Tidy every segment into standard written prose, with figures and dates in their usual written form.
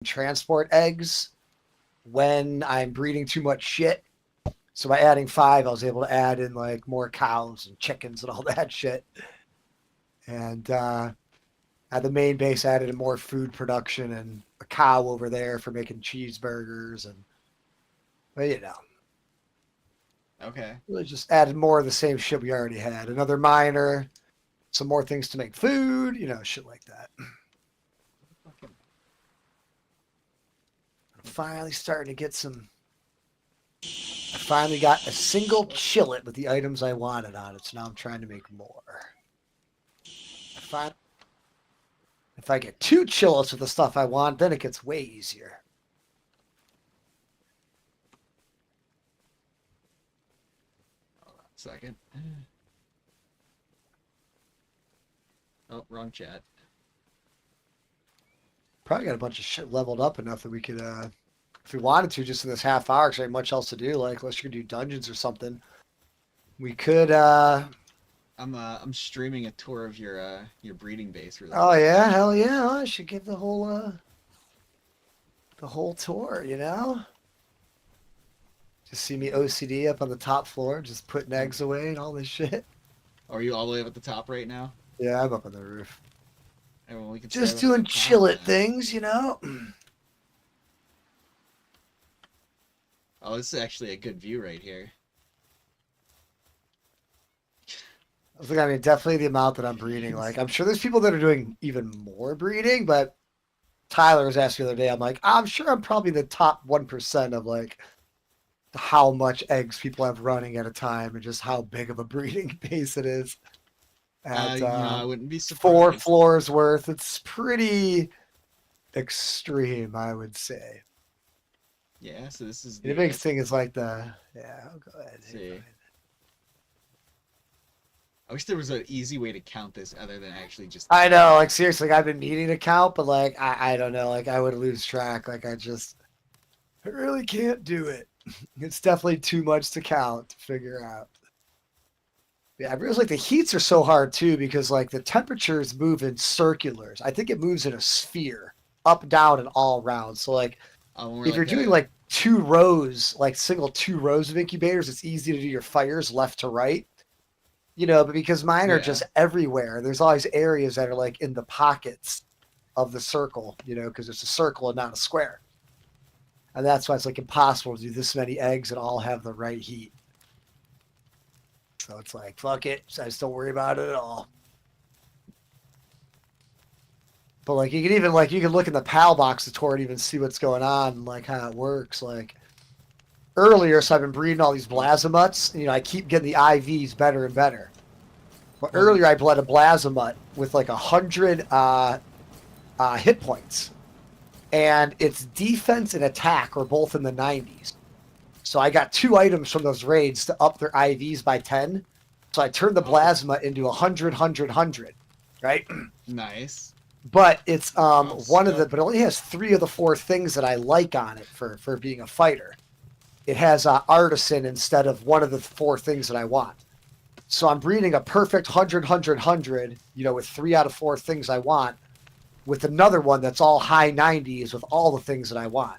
transport eggs when I'm breeding too much shit. So by adding 5, I was able to add in like more cows and chickens and all that shit. And at the main base, I added in more food production and a cow over there for making cheeseburgers and, well, you know, Okay. really just added more of the same shit we already had. Another miner, some more things to make food, you know, shit like that. Fucking. I'm finally starting to get some. I finally got a single chillet with the items I wanted on it, so now I'm trying to make more. If I get 2 chillets with the stuff I want, then it gets way easier. Hold on a second. Oh, wrong chat. Probably got a bunch of shit leveled up enough that we could, if we wanted to, just in this half hour, because there ain't much else to do. Like, unless you're gonna do dungeons or something, we could. I'm streaming a tour of your breeding base really Oh quick. yeah, hell yeah! I should give the whole tour. You know, just see me OCD up on the top floor, just putting Oh, eggs away and all this shit. are you all the way up at the top right now? Yeah, I'm up on the roof, And well, we can start just up at the doing top chillet then. things. You know. Oh, this is actually a good view right here. I mean, definitely the amount that I'm breeding. Like, I'm sure there's people that are doing even more breeding, but Tyler was asking the other day. I'm like, I'm sure I'm probably the top 1% of like how much eggs people have running at a time and just how big of a breeding base it is. At I wouldn't be 4 surprised. floors worth, it's pretty extreme, I would say. Yeah, so this is The the biggest thing is like I'll go ahead. let's see. I wish there was an easy way to count this other than actually just I know, like seriously, like, I've been meaning to count, but like I don't know, like I would lose track. Like I really can't do it. It's definitely too much to count to figure out. Yeah, I realize like the heats are so hard too because like the temperatures move in circulars. I think it moves in a sphere, up, down, and all around. So like more if you're like doing a like 2 rows, like single 2 rows of incubators, it's easy to do your fires left to right. You know, but because mine are yeah. just everywhere, there's always areas that are like in the pockets of the circle, you know, because it's a circle and not a square. And that's why it's like impossible to do this many eggs and all have the right heat. So it's like, fuck it. I just don't worry about it at all. But like you can even like you can look in the PAL box to toward even see what's going on and like how it works. Like earlier, so I've been breeding all these Blazimuts. You know, I keep getting the IVs better and better. But Okay. earlier, I bled a Blazimut with like 100 hit points, and its defense and attack were both in the 90s. So I got 2 items from those raids to up their IVs by 10. So I turned the Oh, Blazimut into 100, 100, 100, right? nice. But it's Oh, one of the, stuff. but it only has 3 of the 4 things that I like on it for being a fighter. It has artisan instead of one of the 4 things that I want. So I'm breeding a perfect 100, 100, 100, you know, with 3 out of 4 things I want, with another one that's all high 90s with all the things that I want.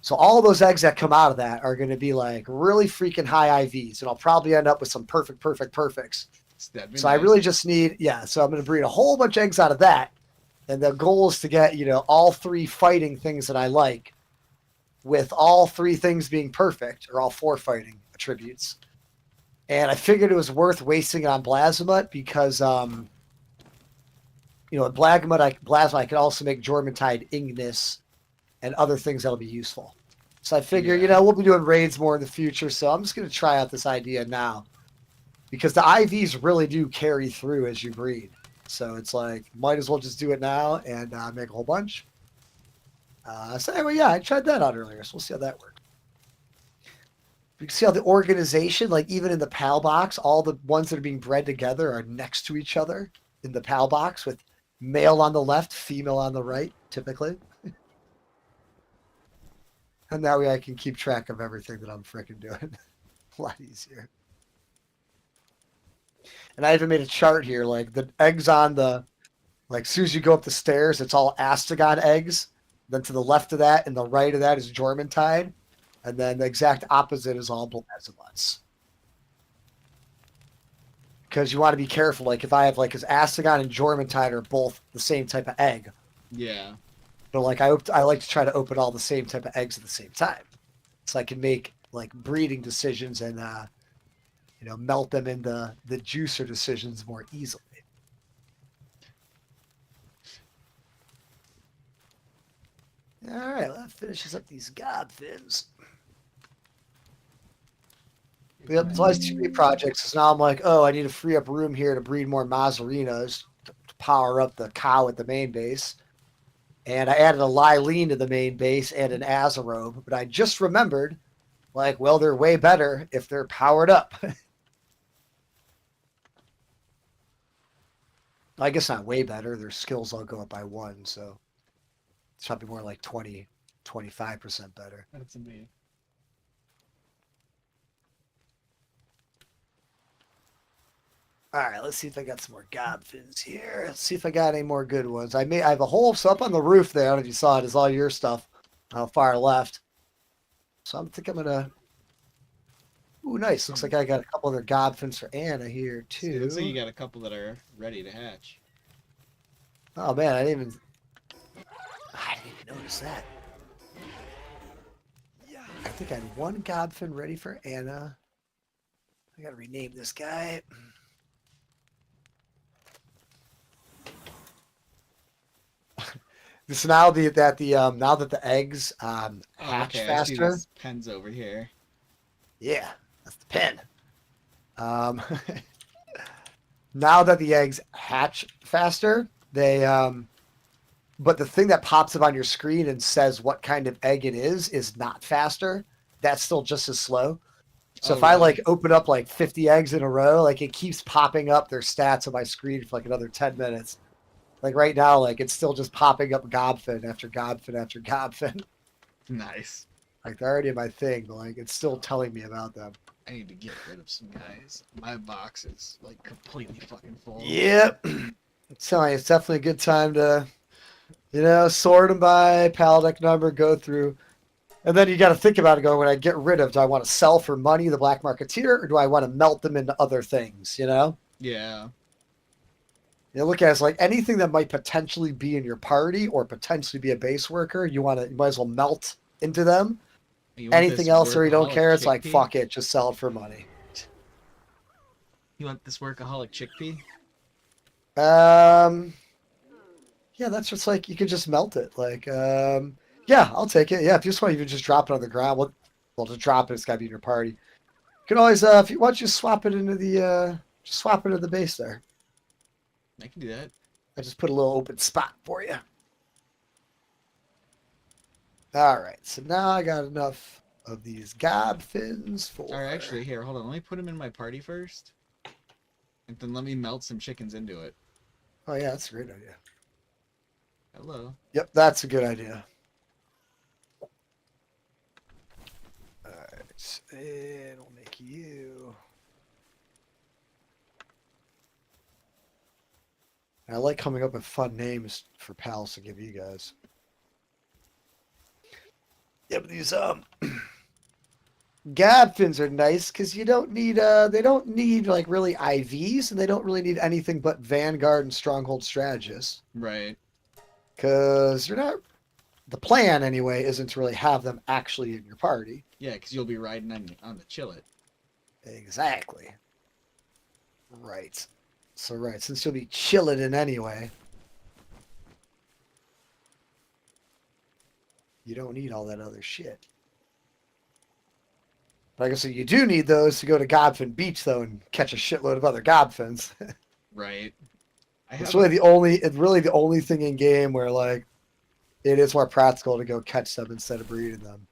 So all those eggs that come out of that are going to be like really freaking high IVs, and I'll probably end up with some perfects. That'd be So I really nice. just need, yeah. So I'm going to breed a whole bunch of eggs out of that, and the goal is to get, you know, all 3 fighting things that I like, with all 3 things being perfect, or all 4 fighting attributes. And I figured it was worth wasting it on Blazimut because, you know, Blazimut, I can also make Jormuntide Ignis and other things that'll be useful. So I figure, you Yeah. know, we'll be doing raids more in the future. So I'm just going to try out this idea now because the IVs really do carry through as you breed. So it's like, might as well just do it now and make a whole bunch. So anyway, yeah, I tried that out earlier. So we'll see how that works. You can see how the organization, like even in the PAL box, all the ones that are being bred together are next to each other in the PAL box with male on the left, female on the right, typically. And that way I can keep track of everything that I'm freaking doing. A lot easier. And I even made a chart here, like the eggs on the, like as soon as you go up the stairs, it's all Astragon eggs. Then to the left of that and the right of that is Jormuntide. And then the exact opposite is all Blazimuts. Because you want to be careful. Like if I have like, because Astragon and Jormuntide are both the same type of egg. Yeah. But like I like to try to open all the same type of eggs at the same time. So I can make like breeding decisions and melt them into the juicer decisions more easily. All right, well, that finishes up these gobfins. Yep, so I have 2 projects. So now I'm like, oh, I need to free up room here to breed more Mazzarinas to power up the cow at the main base. And I added a Lylene to the main base and an Azarobe, but I just remembered, like, well, they're way better if they're powered up. I guess not way better. Their skills all go up by 1, so it's probably more like 20, 25% better. That's amazing. All right, let's see if I got some more gobfins here. Let's see if I got any more good ones. I have a whole, so up on the roof there, I don't know if you saw it, is all your stuff far left. So I think I'm gonna. Ooh, nice. Looks like I got a couple other gobfins for Anna here too. Looks like you got a couple that are ready to hatch. Oh man, I didn't even notice that. I think I had 1 gobfin ready for Anna. I gotta rename this guy. So now that the eggs hatch okay, faster. I see this pen's over here. Yeah, that's the pen. Now that the eggs hatch faster, they but the thing that pops up on your screen and says what kind of egg it is not faster. That's still just as slow. So if I really? like open up like 50 eggs in a row, like it keeps popping up their stats on my screen for like another 10 minutes. Like right now, like it's still just popping up gobfin after gobfin after gobfin. Nice. Like they're already in my thing, but like it's still telling me about them. I need to get rid of some guys. My box is like completely fucking full. Yep. I'm telling you, it's definitely a good time to, sort them by pal deck number, go through. And then you got to think about it, when I get rid of, do I want to sell for money, the Black Marketeer, or do I want to melt them into other things, Yeah. You look at it as like anything that might potentially be in your party or potentially be a base worker, you might as well melt into them. You want Anything this else where you don't workaholic care, it's like, chickpea? fuck it, just sell it for money. You want this workaholic chickpea? Yeah, that's just like, you can just melt it. Like, yeah, I'll take it. Yeah, if you just want to just drop it on the ground, well, to drop it, it's got to be in your party. You can always, why don't you swap it into the base there. I can do that. I just put a little open spot for you. All right, so now I got enough of these gobfins for. Or actually, here, hold on. Let me put them in my party first. And then let me melt some chickens into it. Oh yeah, that's a great idea. Hello. Yep, that's a good idea. All right, and we'll make you. I like coming up with fun names for pals to give you guys. Yeah, but these Gabfins are nice because you don't need they don't need like really IVs and they don't really need anything but Vanguard and Stronghold strategists. Right. Because you're not, the plan anyway isn't to really have them actually in your party. Yeah, because you'll be riding on the chillet. Exactly. Right. So right, since you'll be chilling in anyway, you don't need all that other shit. But I guess you do need those to go to Gobfin Beach though and catch a shitload of other Gobfins. Right. It's really the only thing in game where like it is more practical to go catch them instead of breeding them.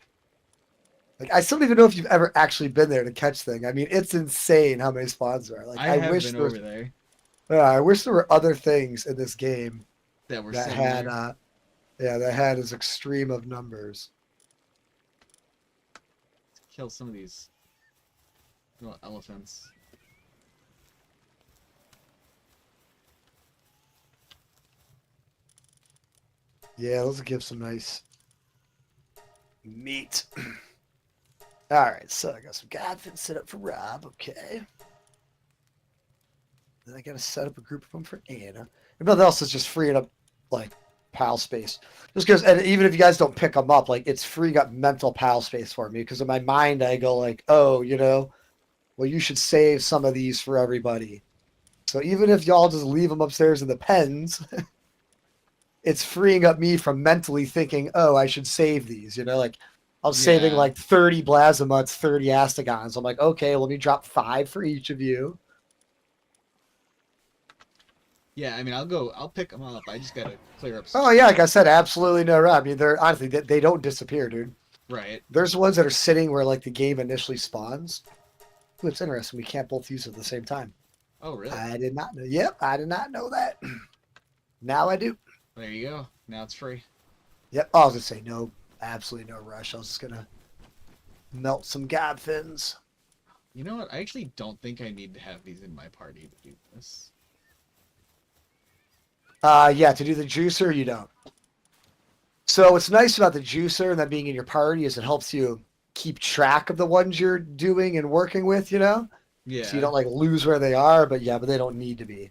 Like I still don't even know if you've ever actually been there to catch things. I mean, it's insane how many spawns there are. Like I have wish been there was, over there. I wish there were other things in this game That were that similar. had that had as extreme of numbers. Kill some of these little elephants. Yeah, those give some nice Meat. All right, so I got some Godfin set up for Rob. Okay. Then I got to set up a group of them for Anna. Everybody else is just freeing up like pal space. Just because, and even if you guys don't pick them up, like it's freeing up mental pal space for me. Because in my mind, I go like, oh, well, you should save some of these for everybody. So even if y'all just leave them upstairs in the pens, it's freeing up me from mentally thinking, oh, I should save these. Like I was saving Yeah. like 30 Blazimuts, 30 Astigons. I'm like, okay, let me drop 5 for each of you. Yeah, I mean, I'll pick them up. I just gotta clear up some Oh yeah, like I space. said, absolutely no rob. I mean, they're honestly they don't disappear, dude. Right. There's ones that are sitting where like the game initially spawns. Ooh, it's interesting. We can't both use it at the same time. Oh, really? I did not know. Yep, I did not know that. Now I do. There you go. Now it's free. Yep. I was gonna say no, absolutely no rush. I was just gonna melt some Godfins. You know what? I actually don't think I need to have these in my party to do this. Yeah, to do the juicer, you don't. So what's nice about the juicer and that being in your party is it helps you keep track of the ones you're doing and working with, So you Yeah. don't like lose where they are, but they don't need to be.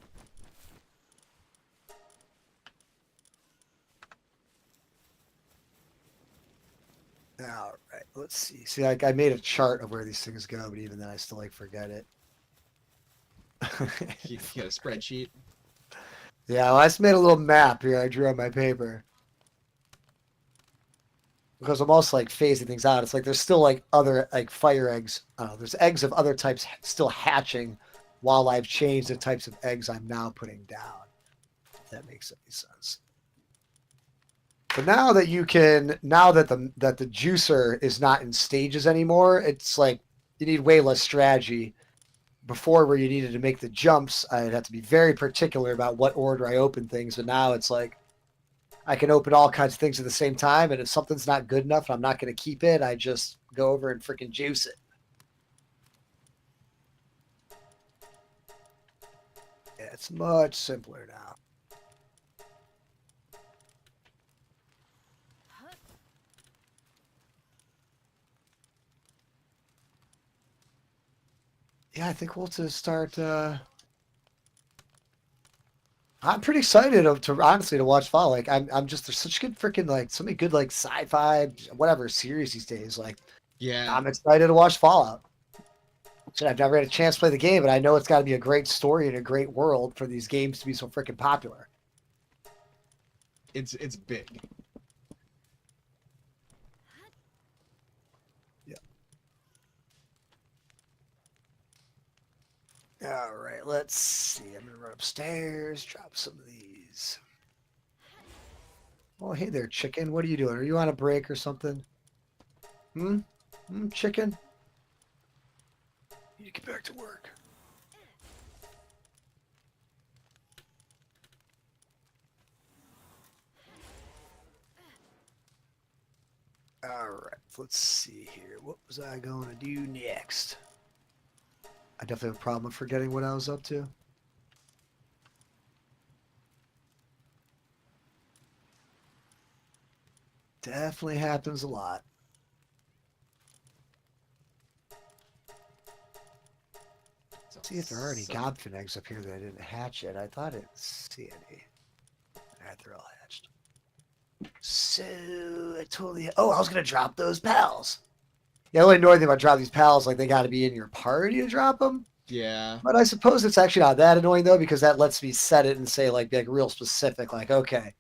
All right, let's see. See, like I made a chart of where these things go, but even then I still like forget it. You got a spreadsheet. Yeah, well, I just made a little map here I drew on my paper. Because I'm also like phasing things out. It's like there's still like other like fire eggs. There's eggs of other types still hatching while I've changed the types of eggs I'm now putting down. If that makes any sense. But now that the juicer is not in stages anymore, it's like you need way less strategy. Before, where you needed to make the jumps, I'd have to be very particular about what order I open things. But now it's like I can open all kinds of things at the same time, and if something's not good enough and I'm not going to keep it, I just go over and freaking juice it. Yeah, it's much simpler now. Yeah, I think we'll just start. I'm pretty excited to honestly to watch Fall. Like I'm just there's such good freaking like so many good like sci-fi whatever series these days. Like Yeah. I'm excited to watch Fallout. Shit, I've never had a chance to play the game, but I know it's got to be a great story and a great world for these games to be so freaking popular. It's big. Yeah. All right, let's see. I'm gonna run upstairs, drop some of these. Oh, hey there, chicken. What are you doing? Are you on a break or something? Chicken? You need to get back to work. All right, let's see here. What was I going to do next? I definitely have a problem with forgetting what I was up to. Definitely happens a lot. See if there are any Godfin eggs up here that I didn't hatch yet. I thought I didn't see any. Alright, they're all hatched. So I totally. Oh, I was gonna drop those pals. Yeah, the only annoying thing about dropping these pals, like they got to be in your party to drop them. Yeah. But I suppose it's actually not that annoying though, because that lets me set it and say like be like real specific, like okay,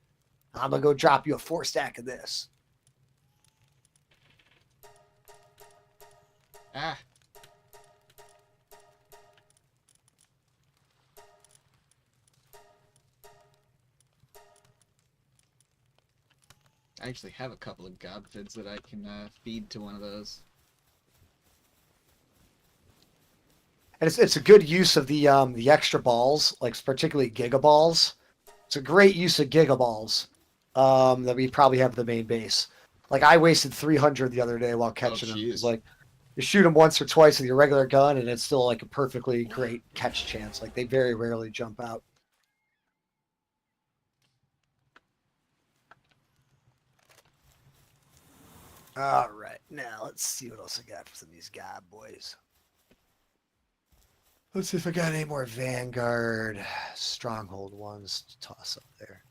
I'm gonna go drop you a 4-stack of this. Ah. I actually have a couple of Godfids that I can feed to one of those. And it's a good use of the extra balls, like particularly Giga Balls. It's a great use of Giga Balls that we probably have at the main base. Like I wasted 300 the other day while catching them. It's like you shoot them once or twice with your regular gun, and it's still like a perfectly great catch chance. Like they very rarely jump out. All right, now let's see what else I got for some of these god boys. Let's see if I got any more Vanguard Stronghold ones to toss up there.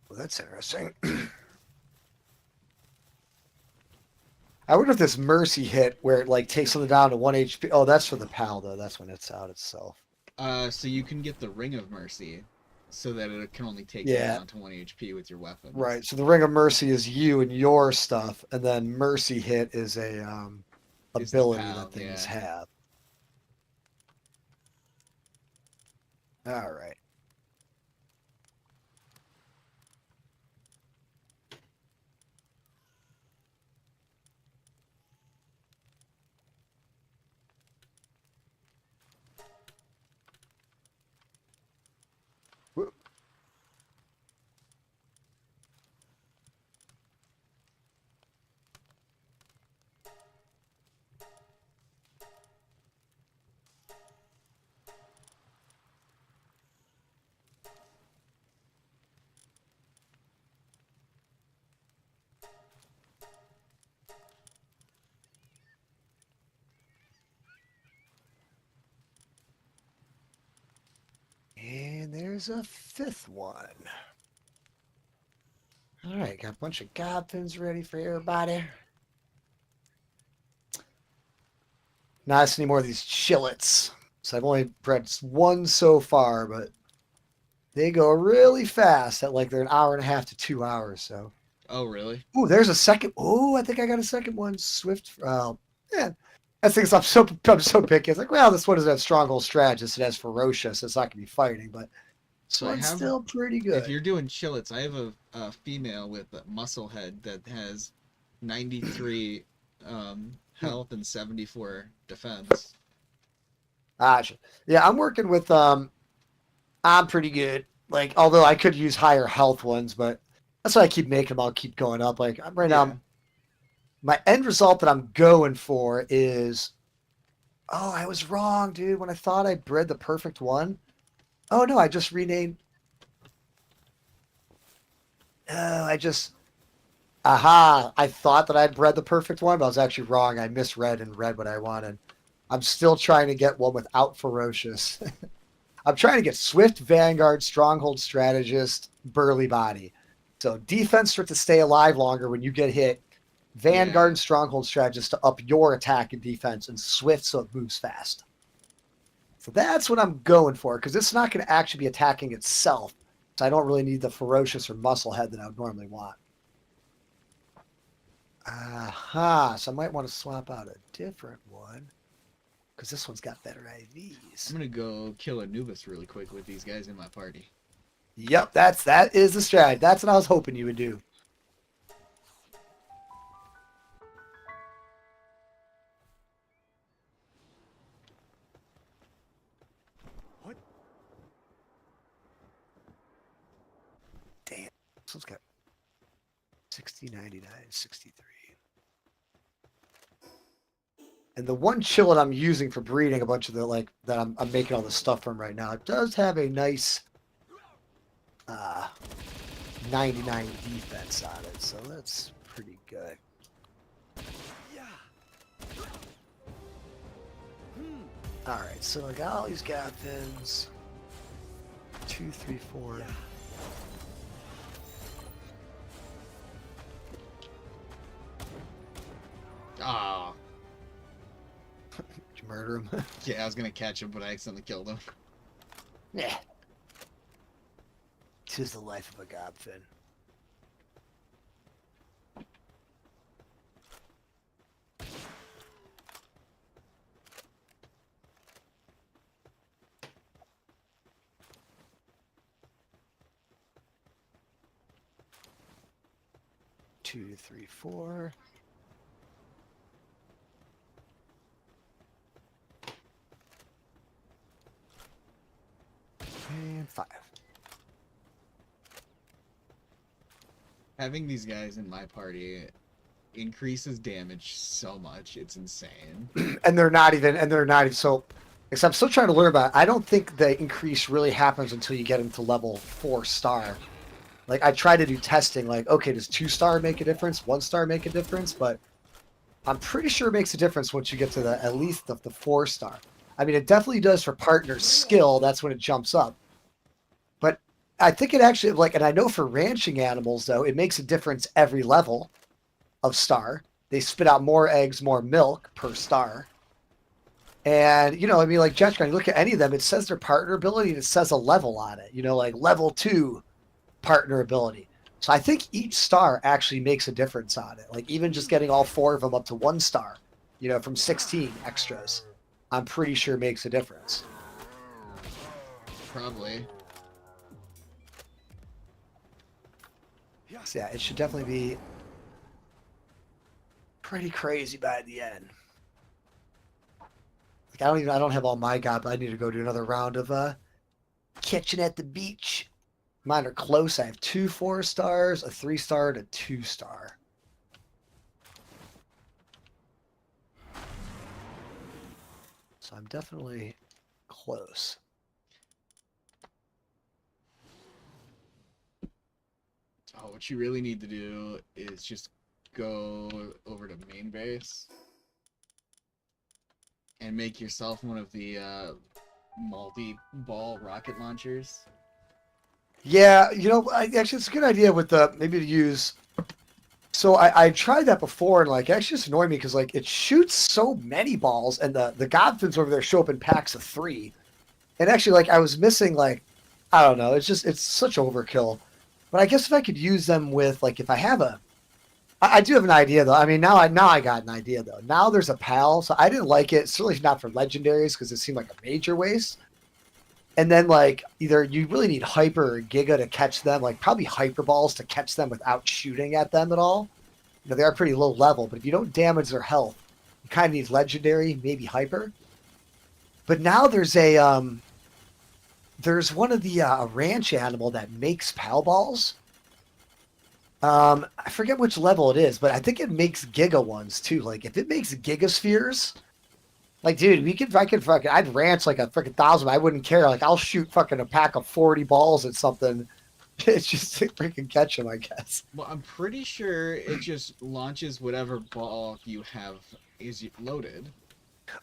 Well, that's interesting. I wonder if this mercy hit where it like takes something down to 1 HP. Oh, that's for the PAL though. That's when it's out itself. So you can get the Ring of Mercy, so that it can only take you Yeah. down to 1 HP with your weapons. Right. So the Ring of Mercy is you and your stuff, and then Mercy Hit is a Is the ability PAL, that things yeah. have. All right. Whoop. And there's a fifth one. All right, got a bunch of Godpins ready for everybody. Not any more of these chillets. So I've only bred one so far, but they go really fast at like they're an hour and a half to 2 hours. So, Oh, really? ooh, there's a second. Oh, I think I got a second one. Swift. Yeah. I think I'm so picky. It's like, well, this one is that stronghold strategist. It has ferocious. It's not gonna be fighting, but this So I one's have, still pretty if good. you're doing chillets, I have a female with a muscle head that has 93 Hmm. health and 74 defense. Gotcha. Yeah, I'm working with I'm pretty good. Like, although I could use higher health ones, but that's why I keep making them. I'll keep going up. Like right now, Yeah. my end result that I'm going for is, oh, I was wrong, dude. When I thought I bred the perfect one, oh no, I just renamed. Oh, aha! I thought that I'd bred the perfect one, but I was actually wrong. I misread and read what I wanted. I'm still trying to get one without ferocious. I'm trying to get Swift, Vanguard, Stronghold Strategist, Burly Body. So defense for it to stay alive longer when you get hit. Vanguard Yeah. and Stronghold Strategist to up your attack and defense, and Swift so it moves fast. So that's what I'm going for, because it's not going to actually be attacking itself. So I don't really need the Ferocious or Muscle Head that I would normally want. Aha. So I might want to swap out a different one, because this one's got better IVs. I'm gonna go kill Anubis really quick with these guys in my party. Yep, that is the strategy. That's what I was hoping you would do. What? Damn. This one's got 60, 99, 63. And the one chillet I'm using for breeding a bunch of the that I'm making all this stuff from right now, it does have a nice 99 defense on it, so that's pretty good. All right, so I got all these Gaffins. 2, 3, 4. Ah. Did you murder him? Yeah, I was gonna catch him, but I accidentally killed him. Yeah. 'Tis the life of a Gobfin. Two, three, four. And 5. Having these guys in my party increases damage so much. It's insane. And they're not even so. Because I'm still trying to learn about it. I don't think the increase really happens until you get into level 4-star. Like I try to do testing, like okay, does 2-star make a difference? 1-star make a difference? But I'm pretty sure it makes a difference once you get to at least the 4-star. I mean, it definitely does for partner skill. That's when it jumps up. But I think it actually like, and I know for ranching animals though, it makes a difference every level of star. They spit out more eggs, more milk per star. And, you know, I mean, like Jetstream, you look at any of them, it says their partner ability and it says a level on it, you know, like level 2 partner ability. So I think each star actually makes a difference on it. Like even just getting all 4 of them up to 1 star, you know, from 16 extras, I'm pretty sure makes a difference. Probably. Yes, yeah, it should definitely be pretty crazy by the end. Like I don't have all my god, but I need to go do another round of catching at the beach. Mine are close. I have 2 4-stars, a 3-star, and a 2-star. So I'm definitely close. Oh, what you really need to do is just go over to main base and make yourself one of the multi-ball rocket launchers. Yeah, you know, actually, it's a good idea with the maybe to use. So I tried that before, and like, it actually just annoyed me because like it shoots so many balls, and the godfins over there show up in packs of 3, and actually, like, I was missing like, I don't know, it's such overkill. But I guess if I could use them with like if I have I do have an idea though. I mean, now I got an idea though. Now there's a pal, so I didn't like it. Certainly not for legendaries because it seemed like a major waste. And then like either you really need hyper or giga to catch them, like probably hyper balls to catch them without shooting at them at all. You know, they are pretty low level, but if you don't damage their health, you kind of need legendary, maybe hyper. But now there's one of the a ranch animal that makes pal balls. I forget which level it is, but I think it makes giga ones too. Like if it makes giga spheres, like dude, I could fucking, I'd ranch like a freaking 1,000. I wouldn't care. Like I'll shoot fucking a pack of 40 balls at something. It's just to freaking catch them, I guess. Well, I'm pretty sure it just launches whatever ball you have is loaded.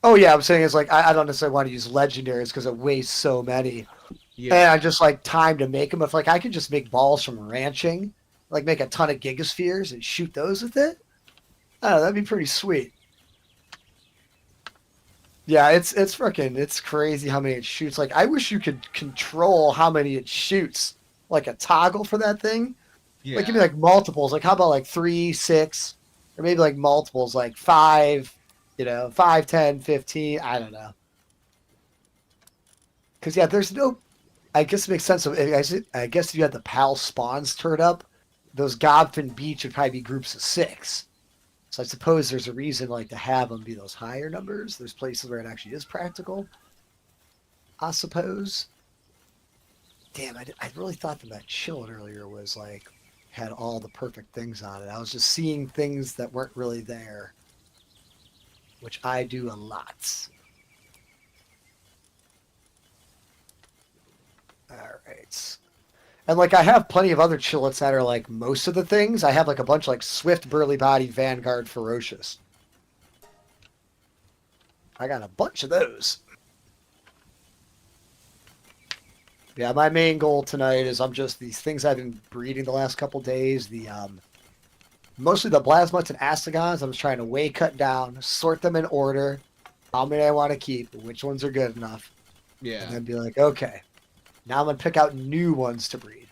Oh yeah, I'm saying it's like I don't necessarily want to use legendaries because it wastes so many. Yeah. And I just like time to make them. If like I could just make balls from ranching, like make a ton of gigaspheres and shoot those with it, I don't know, that'd be pretty sweet. Yeah, it's crazy how many it shoots. Like I wish you could control how many it shoots, like a toggle for that thing. Yeah. Like give me like multiples. Like how about like 3, 6, or maybe like multiples like 5, you know, 5, 10, 15. I don't know. Because yeah, there's no. I guess it makes sense. So I guess if you had the PAL spawns turned up, those Godfin Beach would probably be groups of 6. So I suppose there's a reason like to have them be those higher numbers. There's places where it actually is practical. I suppose. Damn, I really thought that chilled earlier was like had all the perfect things on it. I was just seeing things that weren't really there, which I do a lot. All right. And like I have plenty of other chillets that are like most of the things. I have like a bunch like Swift, Burly Body, Vanguard, Ferocious. I got a bunch of those. Yeah, my main goal tonight is I'm just these things I've been breeding the last couple days. The mostly the Blasmuts and Astigons. I'm just trying to weigh cut down, sort them in order, how many I want to keep, which ones are good enough. Yeah. And then be like, okay, now I'm gonna pick out new ones to breed.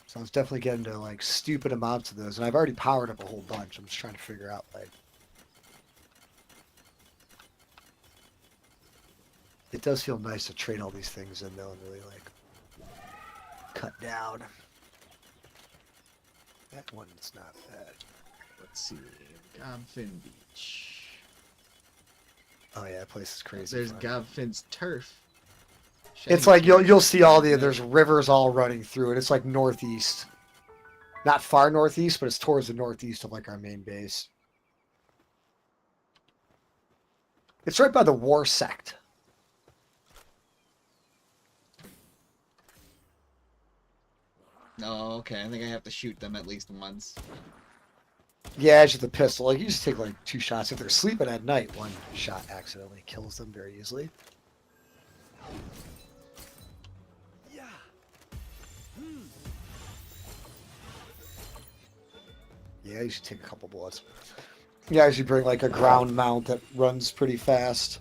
So I was definitely getting to like stupid amounts of those, and I've already powered up a whole bunch. I'm just trying to figure out like it does feel nice to trade all these things in though and really like cut down. That one's not bad. Let's see. Godfin Beach. Oh yeah, that place is crazy. There's fun. Gobfin's turf. It's Shaggy like turf. you'll see all there's rivers all running through it. It's like northeast, not far northeast, but it's towards the northeast of like our main base. It's right by the War Sect. Oh, okay. I think I have to shoot them at least once. Yeah, it's just a pistol. Like you just take like 2 shots. If they're sleeping at night, 1 shot accidentally kills them very easily. Yeah, you should take a couple bullets. Yeah, you should bring like a ground mount that runs pretty fast.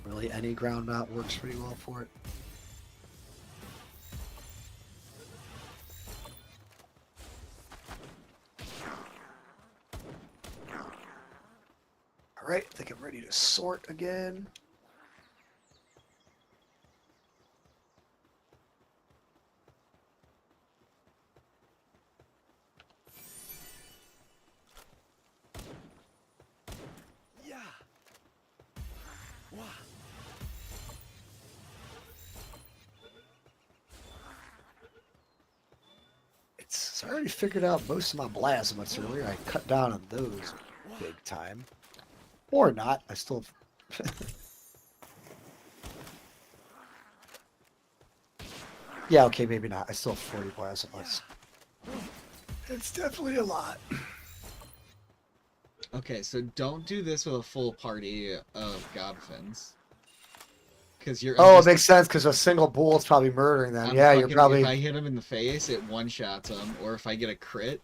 Really, any ground mount works pretty well for it. All right, I think I'm ready to sort again. So I already figured out most of my plasmas earlier. I cut down on those big time. Or not. I still... Yeah, okay, maybe not. I still have 40 plasmas. It's definitely a lot. Okay, so don't do this with a full party of Gobfins. Because you're. Oh, it makes sense because a single bullet's probably murdering them. Yeah, you're probably... If I hit him in the face, it one-shots him. Or if I get a crit.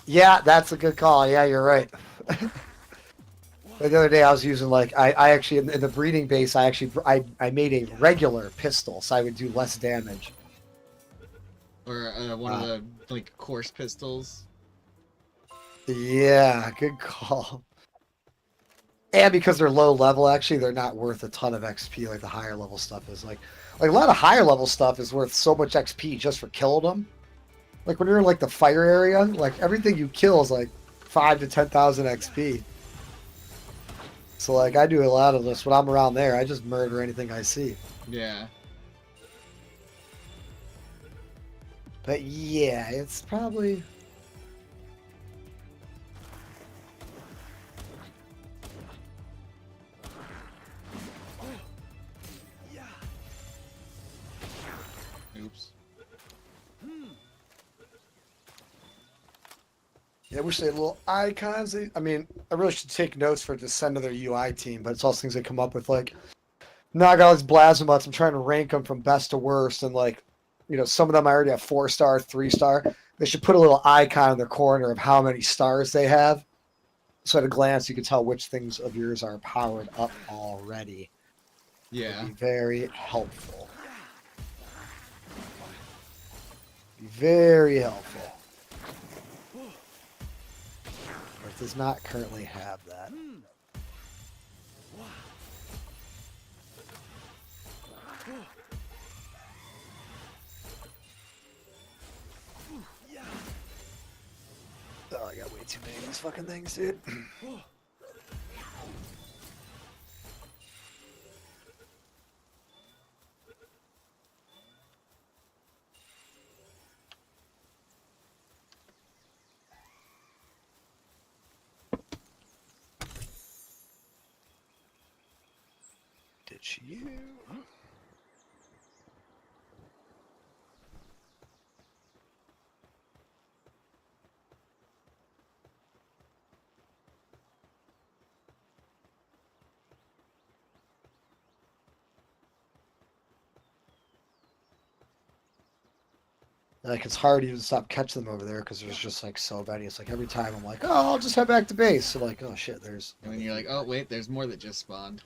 Yeah, that's a good call. Yeah, you're right. The other day I was using like I actually in the breeding base I made a regular pistol so I would do less damage. Or one of the like course pistols. Yeah, good call. And because they're low level, actually, they're not worth a ton of XP like the higher level stuff is. Like a lot of higher level stuff is worth so much XP just for killing them. Like when you're in like the fire area, like everything you kill is like 5 to 10,000 XP. So like I do a lot of this when I'm around there. I just murder anything I see. Yeah. But yeah, it's probably... Oops. Yeah, I wish they had little icons. I mean, I really should take notes for it to send to their UI team, but it's all things they come up with. Like, now I got all these Blasmabutts. I'm trying to rank them from best to worst, and like, you know, some of them I already have 4-star, 3-star. They should put a little icon in the corner of how many stars they have, so at a glance you can tell which things of yours are powered up already. Yeah. It'd be very helpful. Very helpful. It does not currently have that. Oh, I got way too many of these fucking things, dude. Ditch you. Like, it's hard to even stop catching them over there because there's just like so many. It's like every time I'm like, oh, I'll just head back to base. So like, oh shit, there's... And then you're like, oh wait, there's more that just spawned.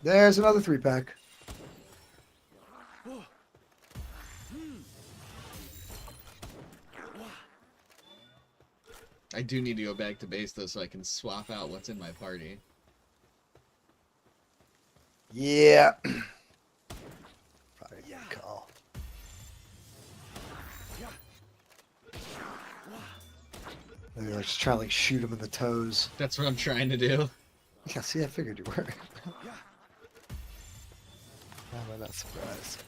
There's another 3-pack. I do need to go back to base though so I can swap out what's in my party. Yeah. Probably a good call. They're just trying to like shoot him in the toes. That's what I'm trying to do. Yeah, see, I figured you were. Why am I not surprised?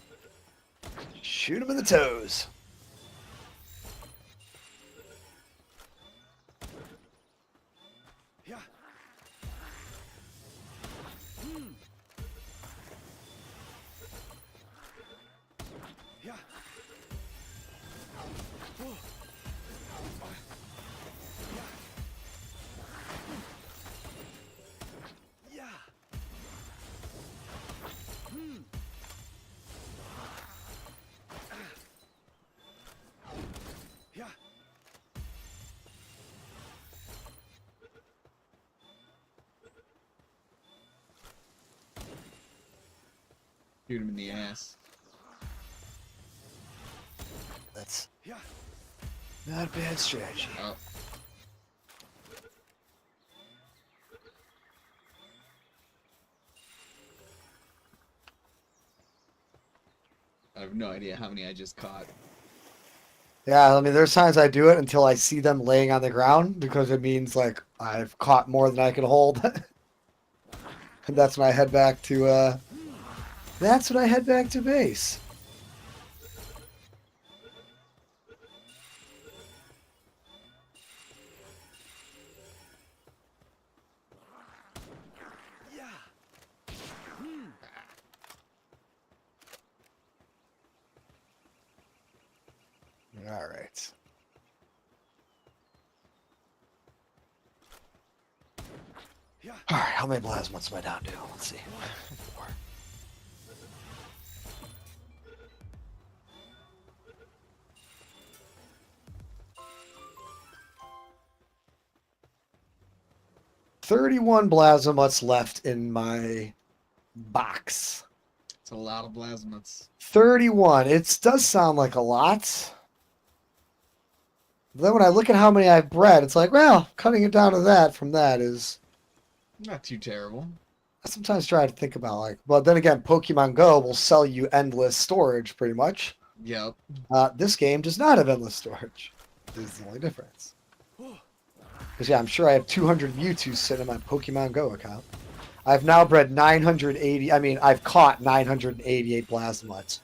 Shoot him in the toes. Shoot him in the ass. That's not a bad strategy. Oh. I have no idea how many I just caught. Yeah, I mean, there's times I do it until I see them laying on the ground because it means like I've caught more than I can hold, and that's when I head back to. That's when I head back to base. All right. All right, how many plasmas am I down to? Let's see. 4. $31 plasmas left in my box. It's a lot of plasmas. 31. It does sound like a lot. But then when I look at how many I've bred, it's like, well, cutting it down to that from that is. Not too terrible. I sometimes try to think about like, but then again, Pokemon Go will sell you endless storage pretty much. Yep. This game does not have endless storage. This is the only difference. Because yeah, I'm sure I have 200 Mewtwo sitting in my Pokemon Go account. I've now bred 980. I mean, I've caught 988 Plasmods.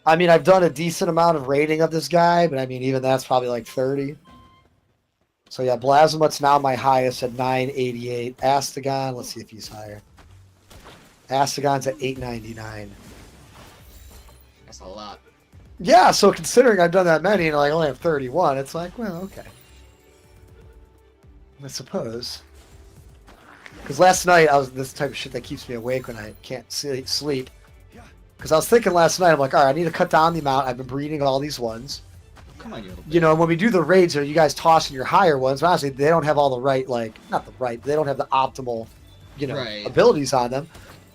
I mean, I've done a decent amount of rating of this guy, but I mean, even that's probably like 30. So yeah, Blasmut's now my highest at 988. Astagon, let's see if he's higher. Astagon's at 899. That's a lot. Yeah, so considering I've done that many and I only have 31, it's like, well, okay. I suppose. Because last night, I was this type of shit that keeps me awake when I can't sleep. Because I was thinking last night, I'm like, all right, I need to cut down the amount. I've been breeding all these ones. Come on, you little You know, when we do the raids, you guys tossing your higher ones. But honestly, they don't have all the right, like, not the right, they don't have the optimal, you know, Right. abilities on them.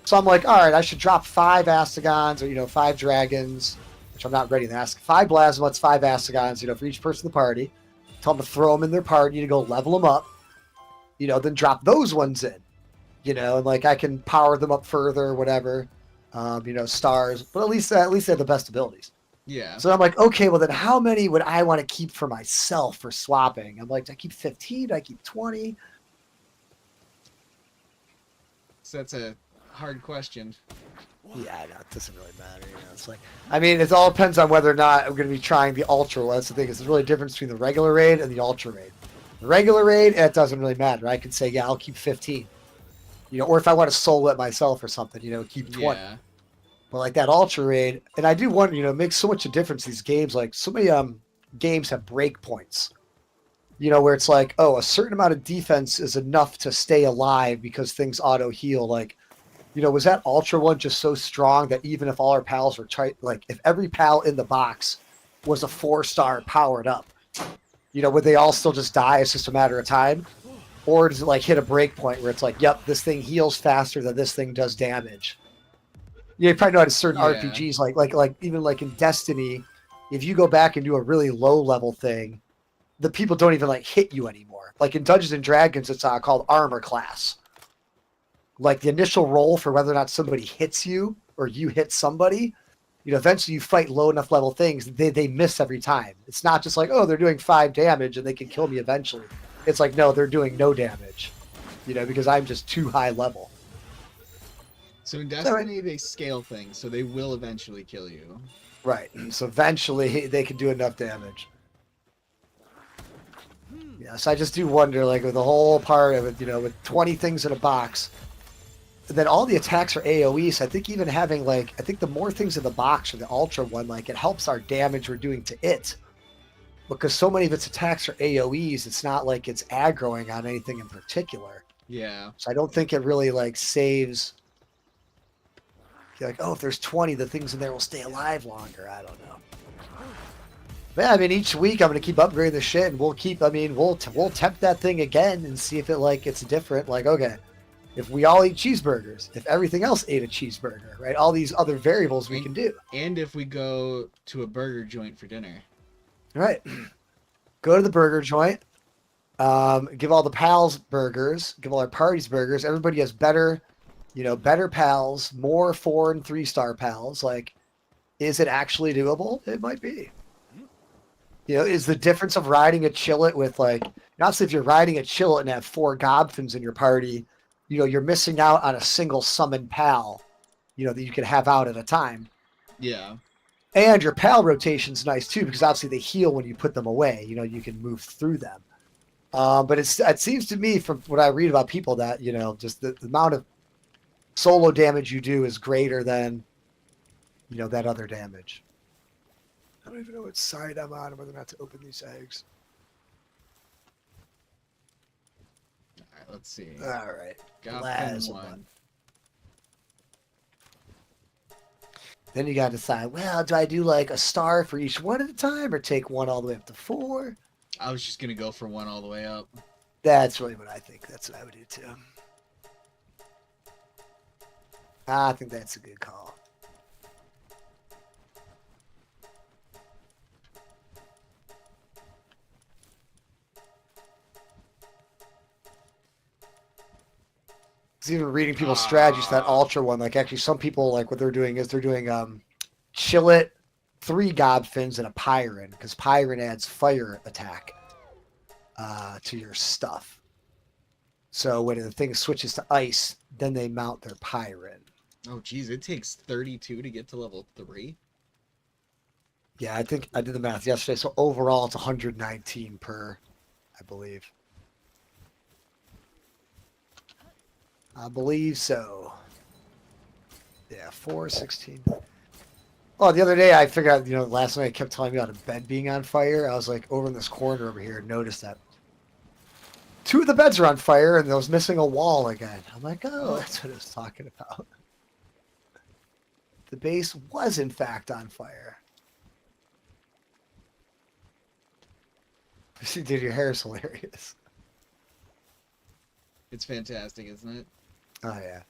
So I'm like, all right, I should drop 5 Astagons or, you know, 5 Dragons, which I'm not ready to ask. 5 Blasmuts, 5 Astagons, you know, for each person in the party. Tell them to throw them in their party to go level them up. You know, then drop those ones in. You know, and like I can power them up further or whatever. You know, stars, but at least they have the best abilities. Yeah. So I'm like, okay, well then how many would I want to keep for myself for swapping? I'm like, do I keep 15? Do I keep 20? So that's a hard question. Yeah, no, it doesn't really matter. You know, it's like, I mean, it all depends on whether or not I'm going to be trying the ultra. Well, that's the thing. It's really a difference between the regular raid and the ultra raid. The regular raid, it doesn't really matter. I could say, yeah, I'll keep 15. You know, or if I want to solo it myself or something, you know, keep 20. Yeah. But like that ultra raid, and I do wonder, you know, it makes so much a difference. These games, like so many games have breakpoints. You know, where it's like, oh, a certain amount of defense is enough to stay alive because things auto heal. Like, you know, was that ultra one just so strong that even if all our pals were like if every pal in the box was a 4-star powered up, you know, would they all still just die? It's just a matter of time. Or does it like hit a break point where it's like, yep, this thing heals faster than this thing does damage? You probably know how to certain RPGs, like even like in Destiny, if you go back and do a really low level thing, the people don't even like hit you anymore. Like in Dungeons and Dragons, it's called armor class. Like the initial roll for whether or not somebody hits you or you hit somebody eventually you fight low enough level things, they miss every time. It's not just like, oh, they're doing 5 damage and they can kill me eventually. It's like, no, they're doing no damage, because I'm just too high level. So in Destiny, they scale things, so they will eventually kill you. Right. So eventually they can do enough damage. Yeah, so I just do wonder, like, with the whole part of it, with 20 things in a box, and then all the attacks are AoE, so I think even having, I think the more things in the box for the Ultra one, it helps our damage we're doing to it. Because so many of its attacks are AoEs, it's not like it's aggroing on anything in particular. Yeah. So I don't think it really, saves... You're like, oh, if there's 20, the things in there will stay alive longer. I don't know. But yeah, I mean, each week I'm going to keep upgrading the shit, and we'll tempt that thing again and see if it's different. Like, okay, if we all eat cheeseburgers, if everything else ate a cheeseburger, right? All these other variables we can do. And if we go to a burger joint for dinner. Right. Go to the burger joint. Give all the pals burgers. Give all our parties burgers. Everybody has better pals, more 4 and 3 star pals. Like, is it actually doable? It might be. Is the difference of riding a chillet with obviously if you're riding a chillet and have 4 gobfins in your party, you're missing out on a single summon pal, that you can have out at a time. Yeah. And your pal rotation's nice too, because obviously they heal when you put them away. You can move through them. But it seems to me from what I read about people that, just the amount of solo damage you do is greater than, that other damage. I don't even know what side I'm on, whether or not to open these eggs. All right, let's see. All right. Got one. Then you got to decide, well, do I do a star for each one at a time or take one all the way up to 4? I was just going to go for one all the way up. That's really what I think. That's what I would do too. I think that's a good call. Even reading people's strategies, that Ultra one, actually some people, what they're doing is they're doing Chillet, 3 Gobfins, and a Pyron, because Pyron adds fire attack to your stuff. So when the thing switches to ice, then they mount their Pyron. Oh, geez, it takes 32 to get to level 3? Yeah, I think I did the math yesterday, so overall it's 119 per, I believe. I believe so. Yeah, 416. Oh, the other day I figured out, last night I kept telling me about a bed being on fire. I was over in this corner over here and noticed that 2 of the beds are on fire and I was missing a wall again. I'm like, oh, that's what I was talking about. The base was in fact on fire. Dude, your hair is hilarious. It's fantastic, isn't it? Oh, yeah.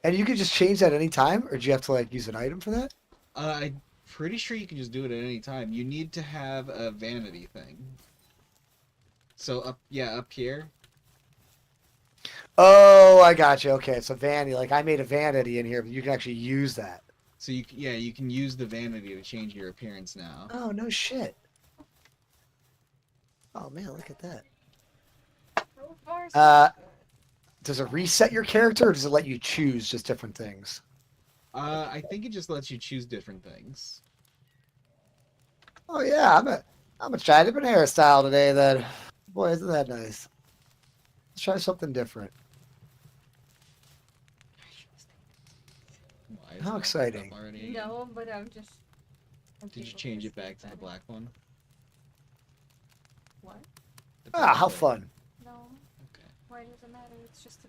And you can just change that any time, or do you have to use an item for that? I'm pretty sure you can just do it at any time. You need to have a vanity thing. So up here. Oh, I got you. Okay, it's a vanity. I made a vanity in here, but you can actually use that. So you can use the vanity to change your appearance now. Oh, no shit. Oh man, look at that. Does it reset your character, or does it let you choose just different things? I think it just lets you choose different things. Oh yeah, I'm gonna try a different hairstyle today. Then, boy, isn't that nice? Let's try something different. How exciting! No, but I'm just. Did you change it back to the black one? What? Ah, how fun! No. Okay. Why does it matter? It's just a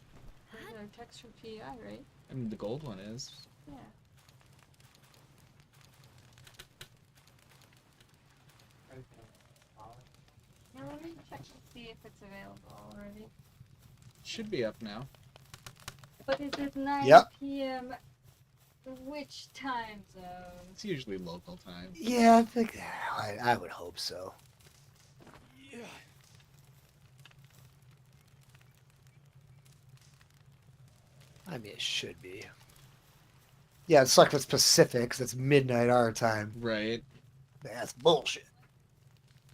regular texture PI, right? I mean, the gold one is. Yeah. Now let me check to see if it's available already. Should be up now. But is it 9 Yep. p.m.? Which time zone? It's usually local time. Yeah, I think I would hope so. Yeah. I mean, it should be. Yeah, it's like it's Pacific, 'cause it's midnight our time. Right. That's bullshit.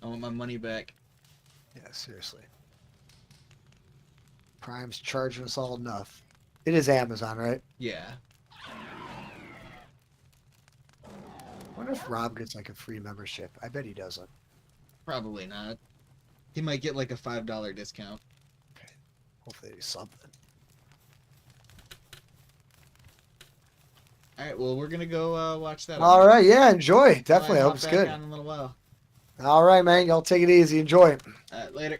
I want my money back. Yeah, seriously. Prime's charging us all enough. It is Amazon, right? Yeah. I wonder if Rob gets like a free membership. I bet he doesn't. Probably not. He might get like a $5 discount. Hopefully they do something. All right. Well, we're gonna go watch that. All right, yeah, enjoy. Definitely. I I'll hope it's hop back good. on in a little while. All right, man. Y'all take it easy. Enjoy. Later.